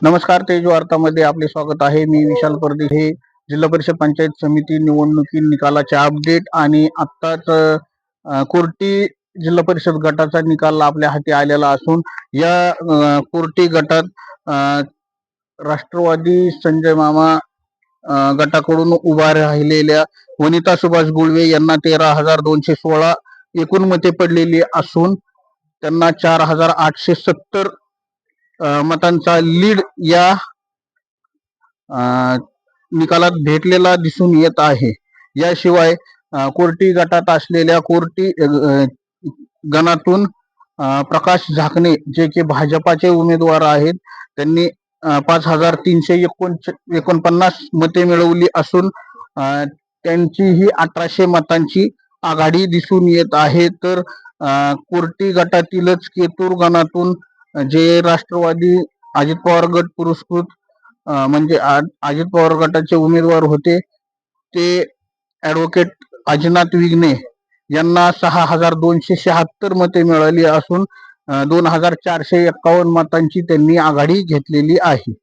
नमस्कार, तेज वार्तामध्ये आपले स्वागत आहे. मी विशाल परदेश. हे जिल्हा परिषद पंचायत समिती निवडणुकी निकालाचे अपडेट आणि आत्ताच कोर्टी जिल्हा परिषद गटाचा निकाल आपल्या हाती आलेला असून या कोर्टी गटात राष्ट्रवादी संजय मामा गटाकडून उभा राहिलेल्या वनिता सुभाष गुळवे यांना 13,216 एकूण मते पडलेली असून त्यांना 4,870 मतांचा लीड या निकालात भेटलेला दिसून येत आहे. याशिवाय कोर्टी गटात असलेल्या कोर्टी गणातून प्रकाश झाकणे जे की भाजपाचे उमेदवार आहेत, त्यांनी 5,349 मते मिळवली असून त्यांची ही 1,800 मतांची आघाडी दिसून येत आहे. तर कोर्टी गटातीलच केतूर गणातून जे राष्ट्रवादी अजित पवार गट पुरस्कृत म्हणजे अजित पवार गटाचे उमेदवार होते ते ॲडव्होकेट अजिनाथ विघ्ने यांना 6,276 मते मिळाली असून 2,451 मतांची त्यांनी आघाडी घेतलेली आहे.